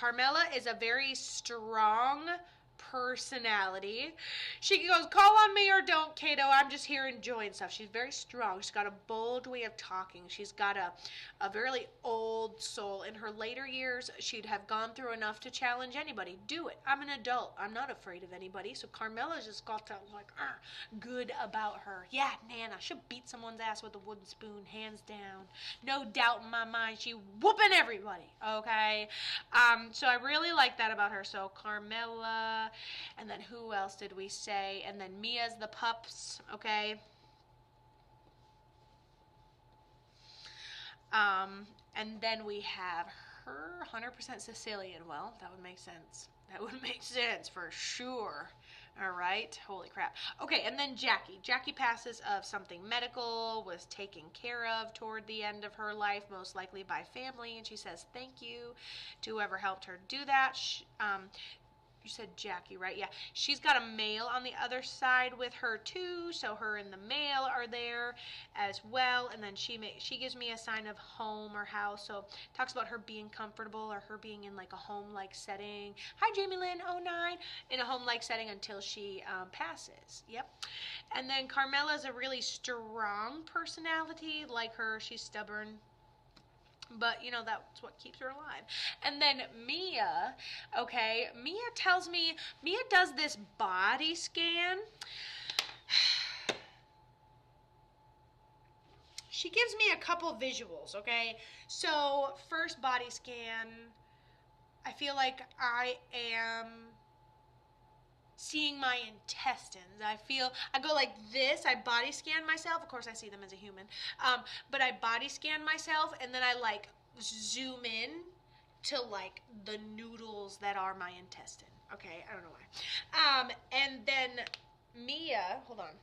Carmella is a very strong personality. She goes, call on me or don't, Kato. I'm just here enjoying stuff. She's very strong. She's got a bold way of talking. She's got a very old soul. In her later years, she'd have gone through enough to challenge anybody. Do it. I'm an adult. I'm not afraid of anybody. So Carmella's just got that good about her. Yeah, Nana, she'll beat someone's ass with a wooden spoon, hands down. No doubt in my mind, she whooping everybody. Okay? So I really like that about her. So Carmella. And then who else did we say? And then Mia's the pups, okay? And then we have her 100% Sicilian. Well, that would make sense. That would make sense for sure. All right. Holy crap. Okay, and then Jackie. Jackie passes of something medical, was taken care of toward the end of her life, most likely by family, and she says thank you to whoever helped her do that. You said Jackie, right? Yeah. She's got a male on the other side with her too, so her and the male are there as well. And then she gives me a sign of home or house. So talks about her being comfortable or her being in like a home-like setting. Hi, Jamie Lynn 09. In a home-like setting until she passes. Yep. And then Carmella's a really strong personality. Like her, she's stubborn. But, that's what keeps her alive. And then Mia, okay, Mia does this body scan. She gives me a couple visuals, okay? So, first body scan, I feel like I am seeing my intestines. I go like this. I body scan myself. Of course, I see them as a human. But I body scan myself, and then I like zoom in to like the noodles that are my intestine. Okay, I don't know why. And then Mia, hold on.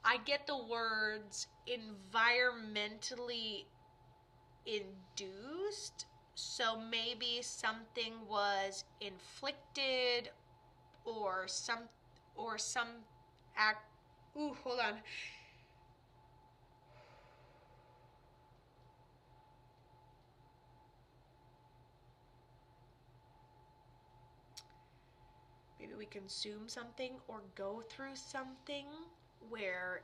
I get the words environmentally induced, so maybe something was inflicted or some act. Ooh, hold on. Maybe we consume something or go through something where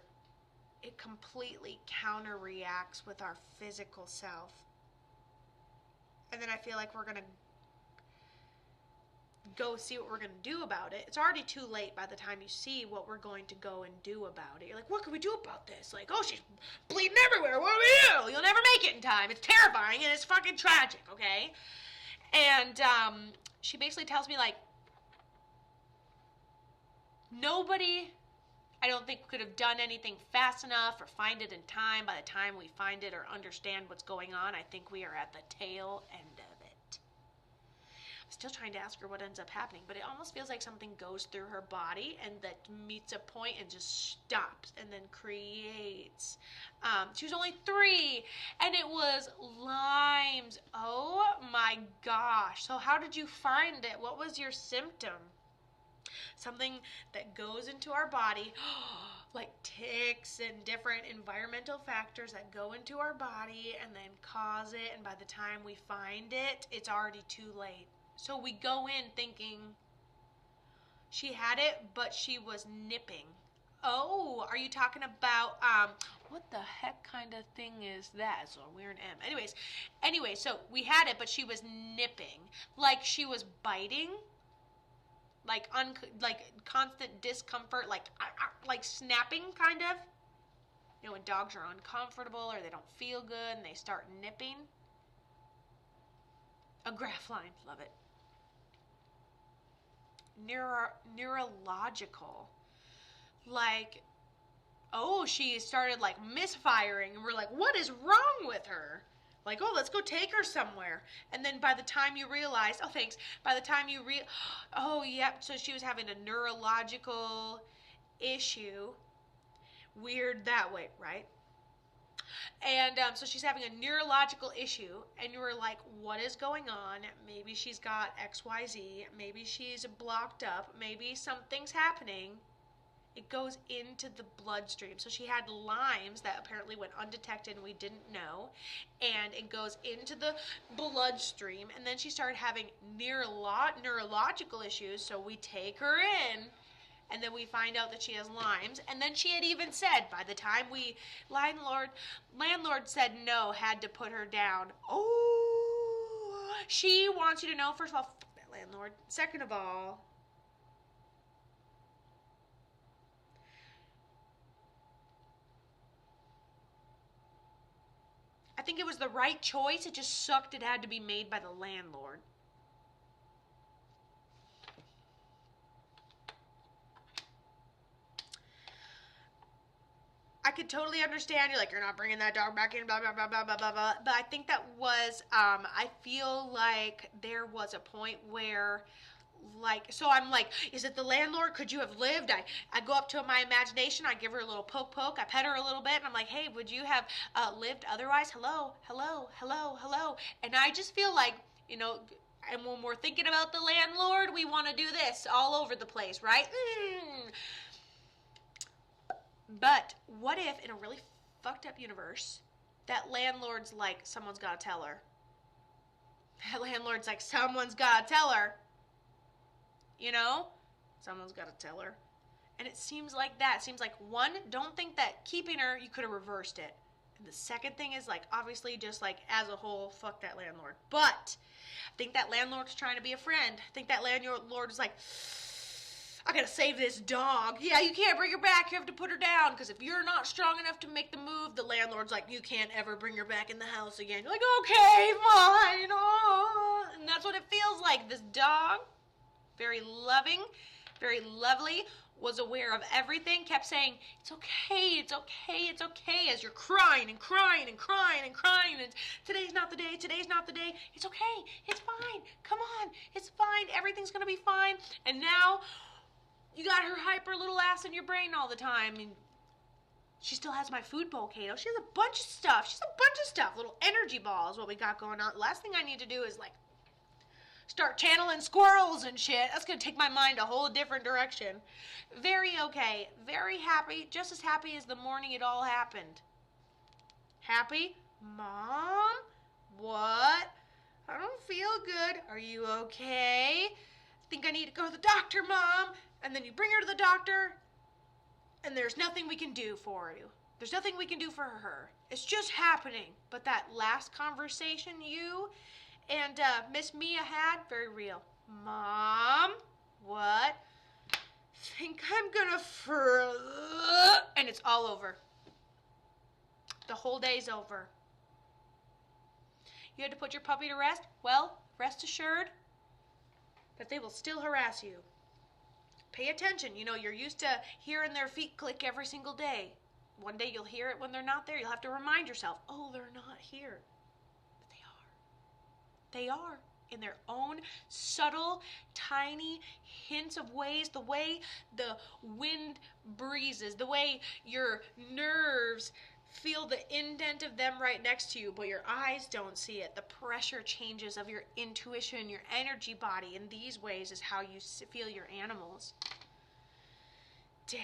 it completely counter-reacts with our physical self. And then I feel like we're going to go see what we're going to do about it. It's already too late by the time you see what we're going to go and do about it. You're like, what can we do about this? Like, oh, she's bleeding everywhere. What do we do? You'll never make it in time. It's terrifying and it's fucking tragic, okay? And she basically tells me, like, nobody, I don't think, could have done anything fast enough or find it in time. By the time we find it or understand what's going on, I think we are at the tail end of it. I'm still trying to ask her what ends up happening, but it almost feels like something goes through her body and that meets a point and just stops and then creates. She was only 3 and it was Lyme's. Oh my gosh. So how did you find it? What was your symptom? Something that goes into our body, like ticks and different environmental factors that go into our body and then cause it, and by the time we find it, it's already too late. So we go in thinking she had it, but she was nipping. Oh, are you talking about, what the heck kind of thing is that? It's a weird M. Anyways, so we had it, but she was nipping. Like she was biting. Like constant discomfort, like snapping, kind of. When dogs are uncomfortable or they don't feel good and they start nipping. A graph line, love it. Neurological, like, oh, she started like misfiring, and we're like, what is wrong with her? Like, oh, let's go take her somewhere. And then by the time you realize, oh, thanks. By the time you oh, yep. So she was having a neurological issue. Weird that way, right? And so she's having a neurological issue. And you were like, what is going on? Maybe she's got XYZ. Maybe she's blocked up. Maybe something's happening. It goes into the bloodstream. So she had Lyme's that apparently went undetected and we didn't know. And it goes into the bloodstream. And then she started having neurological issues. So we take her in. And then we find out that she has Lyme's. And then she had even said, by the time landlord said no, had to put her down. Oh, she wants you to know, first of all, fuck that landlord. Second of all, I think it was the right choice. It just sucked it had to be made by the landlord. I could totally understand. You're like, you're not bringing that dog back in, blah, blah, blah, blah, blah, blah, blah. But I think that was, I feel like there was a point where, like, so I'm like, is it the landlord? Could you have lived? I go up to my imagination. I give her a little poke. I pet her a little bit. And I'm like, hey, would you have lived otherwise? Hello. And I just feel like, you know, and when we're thinking about the landlord, we want to do this all over the place, right? But what if, in a really fucked up universe, that landlord's like, someone's got to tell her. That landlord's like, someone's got to tell her. You know? Someone's got to tell her. And it seems like that. It seems like, one, don't think that keeping her, you could have reversed it. And the second thing is, like, obviously just, like, as a whole, fuck that landlord. But I think that landlord's trying to be a friend. I think that landlord is like, I gotta save this dog. Yeah, you can't bring her back. You have to put her down. Because if you're not strong enough to make the move, the landlord's like, you can't ever bring her back in the house again. You're like, okay, fine. Oh. And that's what it feels like. This dog, very loving, very lovely, was aware of everything, kept saying, it's okay, as you're crying and crying. And today's not the day. It's okay. It's fine. Come on. It's fine. Everything's going to be fine. And now you got her hyper little ass in your brain all the time. And she still has my food bowl, Kato. She has a bunch of stuff. Little energy balls, what we got going on. Last thing I need to do is, like, start channeling squirrels and shit. That's going to take my mind a whole different direction. Very okay. Very happy. Just as happy as the morning it all happened. Happy? Mom? What? I don't feel good. Are you okay? I think I need to go to the doctor, Mom. And then you bring her to the doctor, and there's nothing we can do for you. There's nothing we can do for her. It's just happening. But that last conversation you and Miss Mia had, very real. Mom, what? Think I'm gonna and it's all over. The whole day's over. You had to put your puppy to rest? Well, rest assured that they will still harass you. Pay attention. You know, you're used to hearing their feet click every single day. One day you'll hear it when they're not there. You'll have to remind yourself, oh, they're not here. But they are. They are. In their own subtle, tiny hints of ways, the way the wind breezes, the way your nerves feel the indent of them right next to you, but your eyes don't see it. The pressure changes of your intuition, your energy body. In these ways is how you feel your animals. Dang.